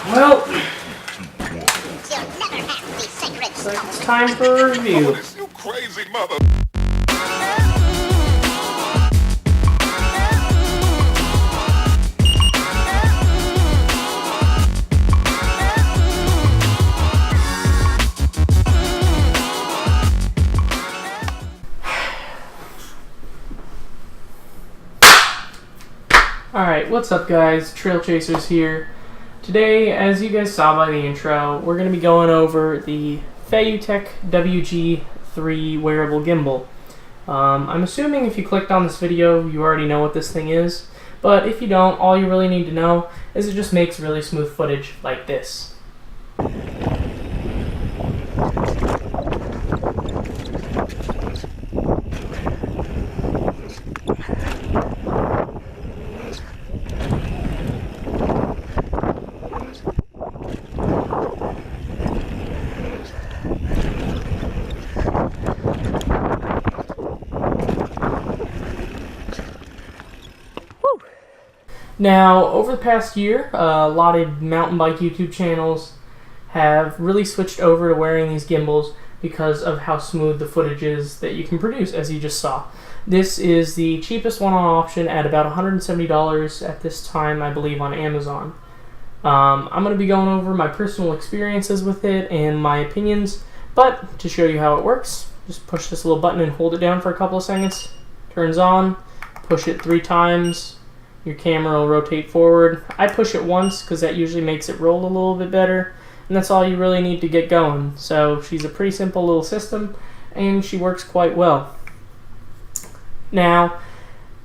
Well, so it's time for a review. You crazy mother. Alright, what's up guys? Trail Chasers here. Today, as you guys saw by the intro, we're going to be going over the Feiyu WG3 wearable gimbal. I'm assuming if you clicked on this video, you already know what this thing is, but if you don't, all you really need to know is it just makes really smooth footage like this. Now, over the past year, a lot of mountain bike YouTube channels have really switched over to wearing these gimbals because of how smooth the footage is that you can produce, as you just saw. This is the cheapest one on option at about $170 at this time, I believe, on Amazon. I'm going to be going over my personal experiences with it and my opinions, but to show you how it works, just push this little button and hold it down for a couple of seconds. Turns on, push it 3 times. Your camera will rotate forward. I push it once because that usually makes it roll a little bit better, and that's all you really need to get going. So she's a pretty simple little system, and she works quite well. Now,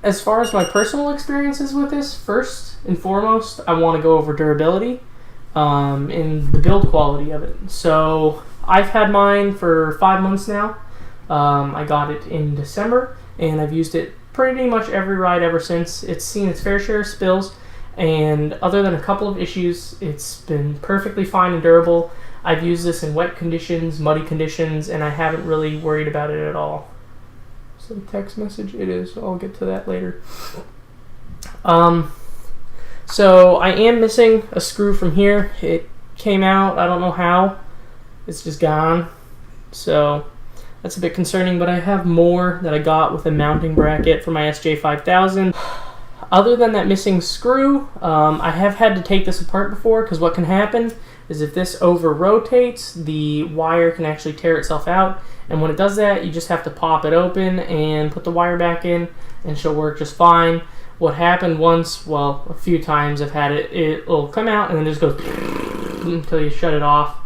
as far as my personal experiences with this, first and foremost, I want to go over durability and the build quality of it. So I've had mine for 5 months now. I got it in December, and I've used it pretty much every ride ever since. It's seen its fair share of spills, and other than a couple of issues, it's been perfectly fine and durable. I've used this in wet conditions, muddy conditions, and I haven't really worried about it at all. Is it a text message? It is. I'll get to that later. So I am missing a screw from here. It came out, I don't know how. It's just gone. So that's a bit concerning, but I have more that I got with a mounting bracket for my SJ5000. Other than that missing screw, I have had to take this apart before, because what can happen is if this over-rotates, the wire can actually tear itself out, and when it does that, you just have to pop it open and put the wire back in, and she'll work just fine. What happened once, well, a few times I've had it, it'll come out and then just goes until you shut it off.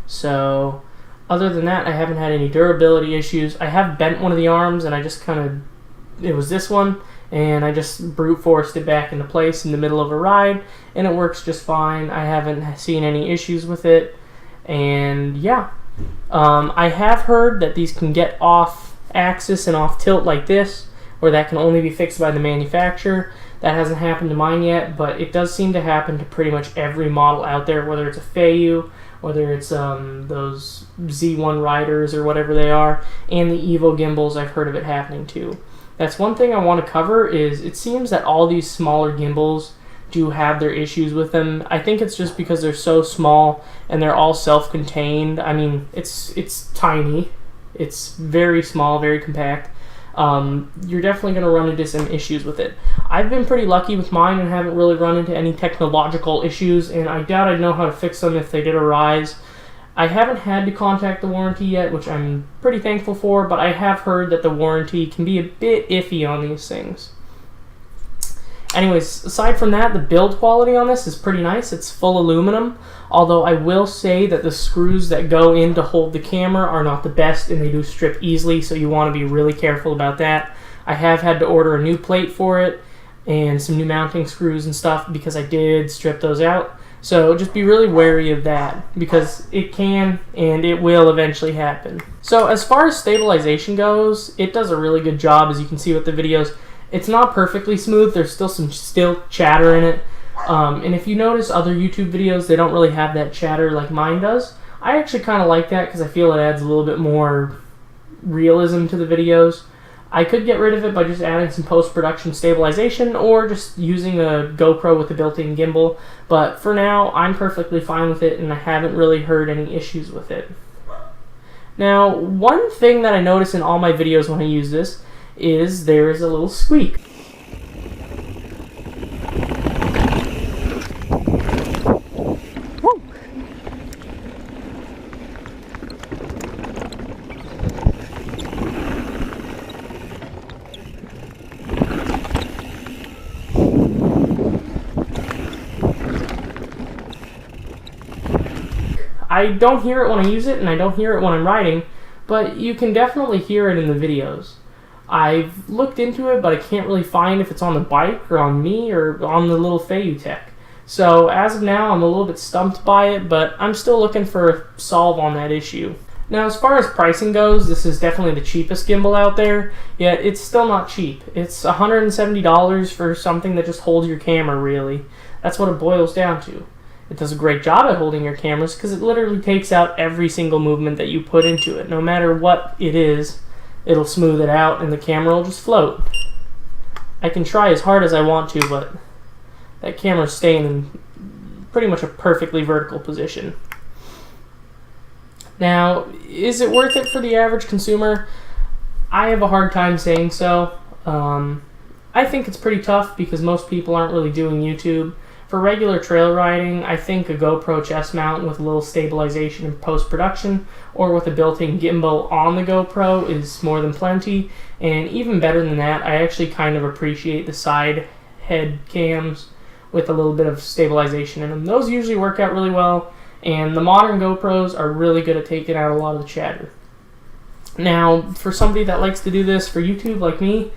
So other than that, I haven't had any durability issues. I have bent one of the arms, and I just it was this one, and I just brute forced it back into place in the middle of a ride, and it works just fine. I haven't seen any issues with it, and yeah. I have heard that these can get off axis and off tilt like this, or that can only be fixed by the manufacturer. That hasn't happened to mine yet, but it does seem to happen to pretty much every model out there, whether it's a Feiyu, whether it's those Z1 riders or whatever they are, and the Evo gimbals. I've heard of it happening too. That's one thing I want to cover, is it seems that all these smaller gimbals do have their issues with them. I think it's just because they're so small and they're all self-contained. I mean, it's tiny. It's very small, very compact. You're definitely going to run into some issues with it. I've been pretty lucky with mine and haven't really run into any technological issues, and I doubt I'd know how to fix them if they did arise. I haven't had to contact the warranty yet, which I'm pretty thankful for, but I have heard that the warranty can be a bit iffy on these things. Anyways, aside from that, the build quality on this is pretty nice. It's full aluminum, although I will say that the screws that go in to hold the camera are not the best, and they do strip easily, so you want to be really careful about that. I have had to order a new plate for it and some new mounting screws and stuff because I did strip those out. So just be really wary of that, because it can and it will eventually happen. So as far as stabilization goes, it does a really good job, as you can see with the videos. It's not perfectly smooth. There's still some chatter in it. And if you notice other YouTube videos, they don't really have that chatter like mine does. I actually kind of like that because I feel it adds a little bit more realism to the videos. I could get rid of it by just adding some post-production stabilization or just using a GoPro with a built-in gimbal, but for now I'm perfectly fine with it and I haven't really heard any issues with it. Now, one thing that I notice in all my videos when I use this is there is a little squeak. I don't hear it when I use it, and I don't hear it when I'm riding, but you can definitely hear it in the videos. I've looked into it, but I can't really find if it's on the bike, or on me, or on the little Feiyu tech. So as of now, I'm a little bit stumped by it, but I'm still looking for a solve on that issue. Now, as far as pricing goes, this is definitely the cheapest gimbal out there, yet it's still not cheap. It's $170 for something that just holds your camera, really. That's what it boils down to. It does a great job at holding your cameras because it literally takes out every single movement that you put into it. No matter what it is, it'll smooth it out and the camera will just float. I can try as hard as I want to, but that camera's staying in pretty much a perfectly vertical position. Now, is it worth it for the average consumer? I have a hard time saying so. I think it's pretty tough because most people aren't really doing YouTube. For regular trail riding, I think a GoPro chest mount with a little stabilization in post-production or with a built-in gimbal on the GoPro is more than plenty. And even better than that, I actually kind of appreciate the side head cams with a little bit of stabilization in them. Those usually work out really well, and the modern GoPros are really good at taking out a lot of the chatter. Now, for somebody that likes to do this for YouTube like me,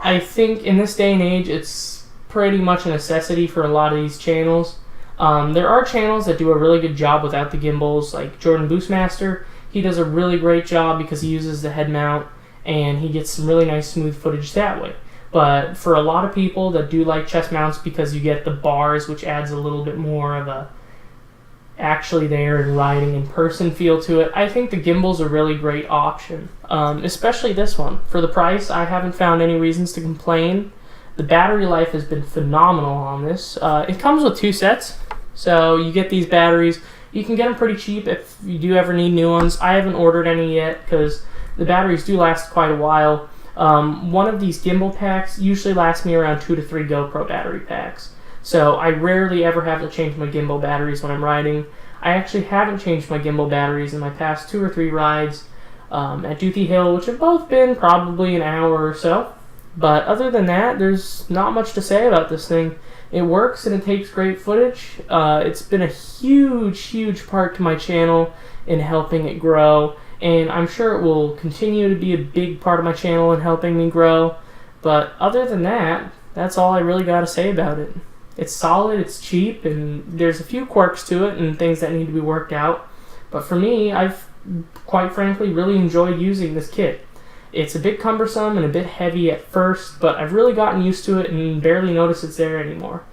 I think in this day and age it's pretty much a necessity for a lot of these channels. There are channels that do a really good job without the gimbals, like Jordan Boostmaster. He does a really great job because he uses the head mount and he gets some really nice smooth footage that way. But for a lot of people that do like chest mounts because you get the bars, which adds a little bit more of a actually there and riding in person feel to it, I think the gimbal's a really great option, especially this one. For the price, I haven't found any reasons to complain. The battery life has been phenomenal on this. It comes with 2 sets, so you get these batteries. You can get them pretty cheap if you do ever need new ones. I haven't ordered any yet because the batteries do last quite a while. One of these gimbal packs usually lasts me around 2 to 3 GoPro battery packs. So I rarely ever have to change my gimbal batteries when I'm riding. I actually haven't changed my gimbal batteries in my past 2 or 3 rides at Duty Hill, which have both been probably an hour or so. But other than that, there's not much to say about this thing. It works and it takes great footage. It's been a huge part to my channel in helping it grow, and I'm sure it will continue to be a big part of my channel in helping me grow. But other than that, that's all I really got to say about it. It's solid, it's cheap, and there's a few quirks to it and things that need to be worked out. But for me, I've quite frankly really enjoyed using this kit. It's a bit cumbersome and a bit heavy at first, but I've really gotten used to it and barely notice it's there anymore.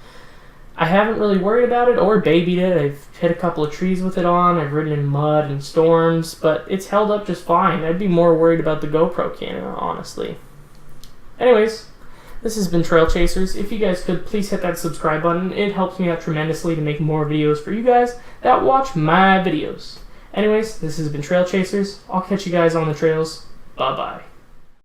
I haven't really worried about it or babied it. I've hit a couple of trees with it on, I've ridden in mud and storms, but it's held up just fine. I'd be more worried about the GoPro camera, honestly. Anyways, this has been Trail Chasers. If you guys could, please hit that subscribe button. It helps me out tremendously to make more videos for you guys that watch my videos. Anyways, this has been Trail Chasers. I'll catch you guys on the trails. Bye-bye.